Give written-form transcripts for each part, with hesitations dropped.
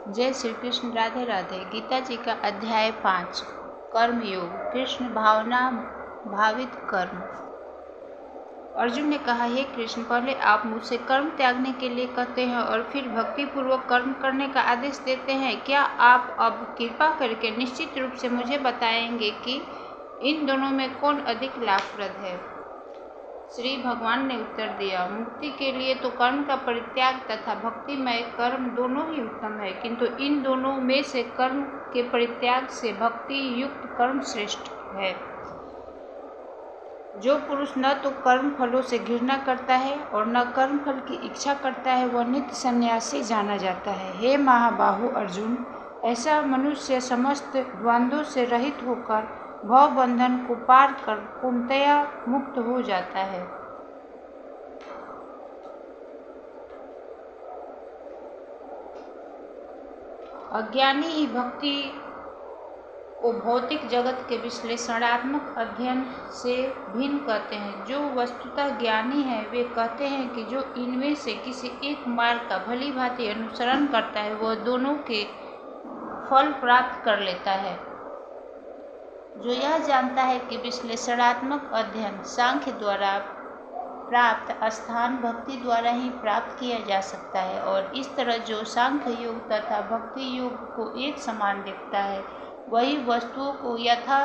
जय श्री कृष्ण। राधे राधे। गीता जी का अध्याय 5 कर्म योग। कृष्ण भावना भावित कर्म। अर्जुन ने कहा, हे कृष्ण, पहले आप मुझसे कर्म त्यागने के लिए कहते हैं और फिर भक्ति पूर्वक कर्म करने का आदेश देते हैं। क्या आप अब कृपा करके निश्चित रूप से मुझे बताएंगे कि इन दोनों में कौन अधिक लाभप्रद है? श्री भगवान ने उत्तर दिया, मुक्ति के लिए तो कर्म का परित्याग तथा भक्तिमय कर्म दोनों ही उत्तम है, किंतु इन दोनों में से कर्म के परित्याग से भक्ति युक्त कर्म श्रेष्ठ है। जो पुरुष न तो कर्म फलों से घृणा करता है और न कर्म फल की इच्छा करता है, वह नित्य सन्यासी जाना जाता है। हे महाबाहु अर्जुन, ऐसा मनुष्य समस्त द्वंद्वों से रहित होकर भव बंधन को पार कर पूर्णतया मुक्त हो जाता है। अज्ञानी ही भक्ति को भौतिक जगत के विश्लेषणात्मक अध्ययन से भिन्न कहते हैं। जो वस्तुतः ज्ञानी है वे कहते हैं कि जो इनमें से किसी एक मार्ग का भली भांति अनुसरण करता है वह दोनों के फल प्राप्त कर लेता है। जो यह जानता है कि विश्लेषणात्मक अध्ययन सांख्य द्वारा प्राप्त स्थान भक्ति द्वारा ही प्राप्त किया जा सकता है और इस तरह जो सांख्य योग तथा भक्ति योग को एक समान देखता है वही वस्तुओं को यथा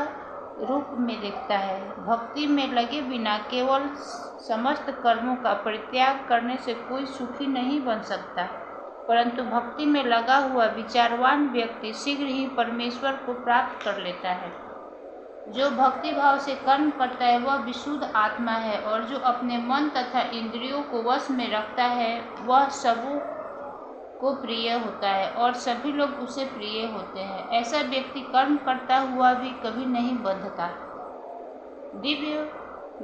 रूप में देखता है। भक्ति में लगे बिना केवल समस्त कर्मों का परित्याग करने से कोई सुखी नहीं बन सकता, परंतु भक्ति में लगा हुआ विचारवान व्यक्ति शीघ्र ही परमेश्वर को प्राप्त कर लेता है। जो भक्ति भाव से कर्म करता है वह विशुद्ध आत्मा है और जो अपने मन तथा इंद्रियों को वश में रखता है वह सबों को प्रिय होता है और सभी लोग उसे प्रिय होते हैं। ऐसा व्यक्ति कर्म करता हुआ भी कभी नहीं बंधता। दिव्य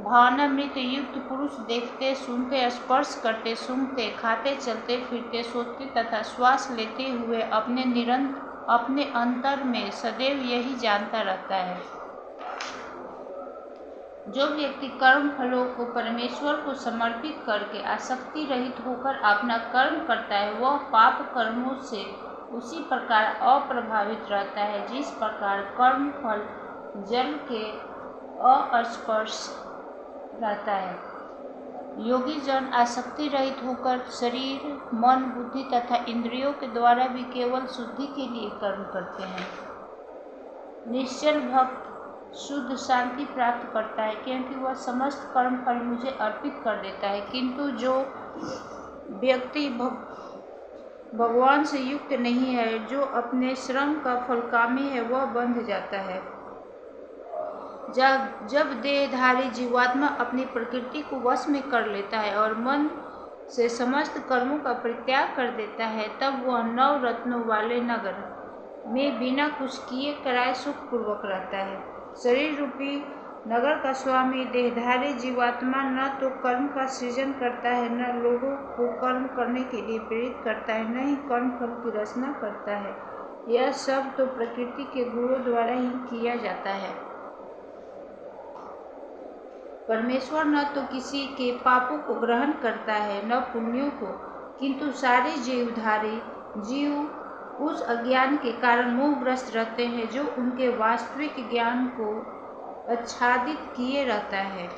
भावनामृत युक्त पुरुष देखते, सुनते, स्पर्श करते, सूंघते, खाते, चलते फिरते, सोचते तथा श्वास लेते हुए अपने अंतर में सदैव यही जानता रहता है। जो व्यक्ति कर्म फलों को परमेश्वर को समर्पित करके आसक्ति रहित होकर अपना कर्म करता है वह पाप कर्मों से उसी प्रकार अप्रभावित रहता है जिस प्रकार कर्म फल जल के अस्पर्श रहता है। योगी जन आसक्ति रहित होकर शरीर, मन, बुद्धि तथा इंद्रियों के द्वारा भी केवल शुद्धि के लिए कर्म करते हैं। निश्चल भक्त शुद्ध शांति प्राप्त करता है क्योंकि वह समस्त कर्म फल मुझे अर्पित कर देता है, किंतु जो व्यक्ति भगवान से युक्त नहीं है, जो अपने श्रम का फल कामी है, वह बंध जाता है। जब देहधारी जीवात्मा अपनी प्रकृति को वश में कर लेता है और मन से समस्त कर्मों का परित्याग कर देता है, तब वह 9 रत्नों वाले नगर में बिना कुछ किए कराए सुखपूर्वक रहता है। शरीर रूपी नगर का स्वामी देहधारी जीवात्मा न तो कर्म का सृजन करता है, न लोगों को कर्म करने के लिए प्रेरित करता है, न ही कर्म फल की रचना करता है। यह सब तो प्रकृति के गुणों द्वारा ही किया जाता है। परमेश्वर न तो किसी के पापों को ग्रहण करता है न पुण्यों को, किंतु सारे जीवधारी जीव उस अज्ञान के कारण मोहग्रस्त रहते हैं जो उनके वास्तविक ज्ञान को आच्छादित किए रहता है।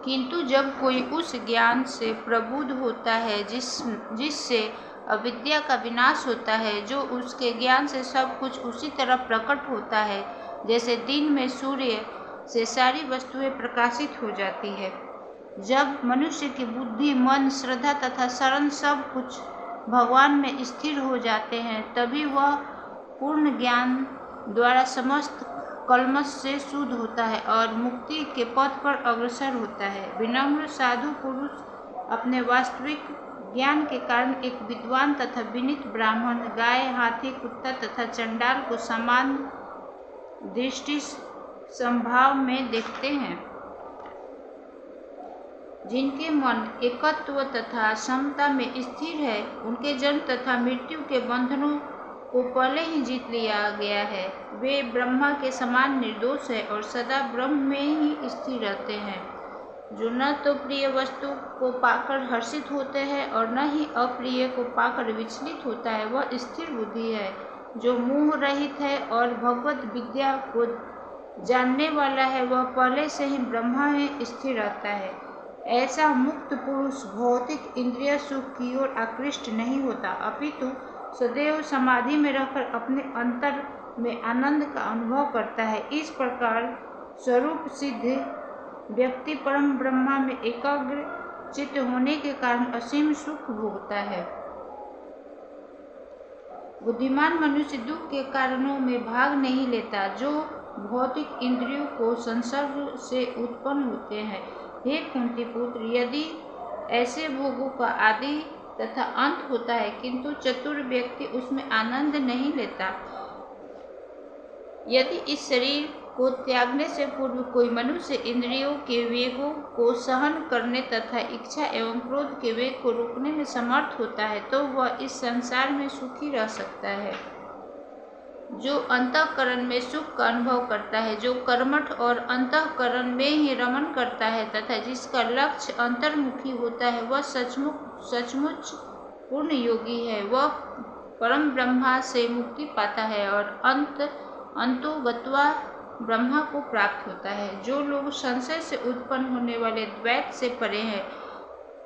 किंतु जब कोई उस ज्ञान से प्रबुद्ध होता है जिससे अविद्या का विनाश होता है, जो उसके ज्ञान से सब कुछ उसी तरह प्रकट होता है जैसे दिन में सूर्य से सारी वस्तुएं प्रकाशित हो जाती है। जब मनुष्य की बुद्धि, मन, श्रद्धा तथा शरण सब कुछ भगवान में स्थिर हो जाते हैं, तभी वह पूर्ण ज्ञान द्वारा समस्त कल्मश से शुद्ध होता है और मुक्ति के पथ पर अग्रसर होता है। विनम्र साधु पुरुष अपने वास्तविक ज्ञान के कारण एक विद्वान तथा विनीत ब्राह्मण, गाय, हाथी, कुत्ता तथा चंडाल को समान दृष्टि संभाव में देखते हैं। जिनके मन एकत्व तथा समता में स्थिर है, उनके जन्म तथा मृत्यु के बंधनों को पहले ही जीत लिया गया है। वे ब्रह्मा के समान निर्दोष है और सदा ब्रह्म में ही स्थिर रहते हैं। जो न तो प्रिय वस्तु को पाकर हर्षित होते हैं और न ही अप्रिय को पाकर विचलित होता है, वह स्थिर बुद्धि है। जो मोह रहित है और भगवत विद्या को जानने वाला है, वह पहले से ही ब्रह्मा में स्थिर रहता है। ऐसा मुक्त पुरुष भौतिक इंद्रिय सुख की ओर आकृष्ट नहीं होता, अपितु सदैव समाधि में रहकर अपने अंतर में आनंद का अनुभव करता है। इस प्रकार स्वरूप सिद्ध व्यक्ति परम ब्रह्मा में एकाग्र चित्त होने के कारण असीम सुख भोगता है। बुद्धिमान मनुष्य दुख के कारणों में भाग नहीं लेता, जो भौतिक इंद्रियों को संसर्ग से उत्पन्न होते हैं। हे कुंती पुत्र, यदि ऐसे भोगों का आदि तथा अंत होता है, किंतु चतुर व्यक्ति उसमें आनंद नहीं लेता। यदि इस शरीर को त्यागने से पूर्व कोई मनुष्य इंद्रियों के वेगों को सहन करने तथा इच्छा एवं क्रोध के वेग को रोकने में समर्थ होता है, तो वह इस संसार में सुखी रह सकता है। जो अंतःकरण में सुख का अनुभव करता है, जो कर्मठ और अंतःकरण में ही रमण करता है तथा जिसका लक्ष्य अंतर्मुखी होता है, वह सचमुच पूर्ण योगी है। वह परम ब्रह्मा से मुक्ति पाता है और अंतो गत्वा ब्रह्मा को प्राप्त होता है। जो लोग संशय से उत्पन्न होने वाले द्वैत से परे हैं,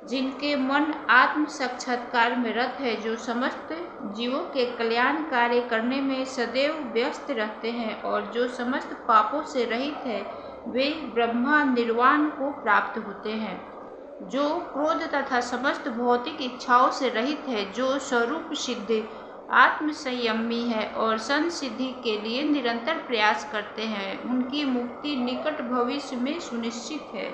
जिनके मन आत्म साक्षात्कार में रत है, जो समस्त जीवों के कल्याण कार्य करने में सदैव व्यस्त रहते हैं और जो समस्त पापों से रहित है, वे ब्रह्मा निर्वाण को प्राप्त होते हैं। जो क्रोध तथा समस्त भौतिक इच्छाओं से रहित है, जो स्वरूप सिद्ध आत्म संयमी है और संसिद्धि के लिए निरंतर प्रयास करते हैं, उनकी मुक्ति निकट भविष्य में सुनिश्चित है।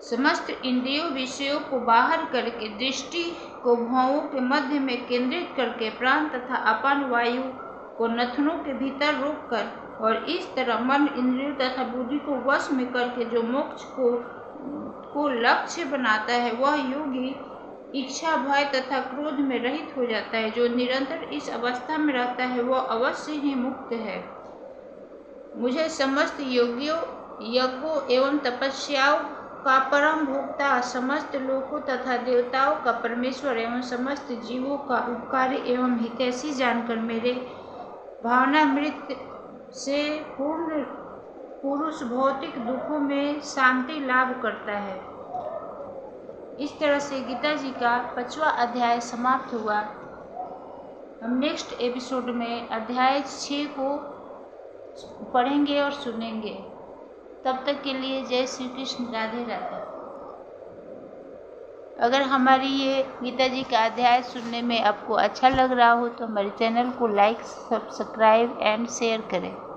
समस्त इंद्रियों विषयों को बाहर करके दृष्टि को भौहों के मध्य में केंद्रित करके प्राण तथा अपान वायु को नथनों के भीतर रोककर और इस तरह मन इंद्रियों तथा बुद्धि को वश में करके जो मोक्ष को लक्ष्य बनाता है, वह योगी इच्छा भय तथा क्रोध में रहित हो जाता है। जो निरंतर इस अवस्था में रहता है, वह अवश्य ही मुक्त है। मुझे समस्त योगियों, यज्ञों एवं तपस्याओं का परम भोक्ता, समस्त लोकों तथा देवताओं का परमेश्वर एवं समस्त जीवों का उपकारी एवं हितैषी जानकर मेरे भावनामृत से पूर्ण पुरुष भौतिक दुखों में शांति लाभ करता है। इस तरह से गीता जी का 5वां अध्याय समाप्त हुआ। हम नेक्स्ट एपिसोड में अध्याय 6 को पढ़ेंगे और सुनेंगे। तब तक के लिए जय श्री कृष्ण, राधे राधे। अगर हमारी ये गीता जी का अध्याय सुनने में आपको अच्छा लग रहा हो तो हमारे चैनल को लाइक, सब्सक्राइब एंड शेयर करें।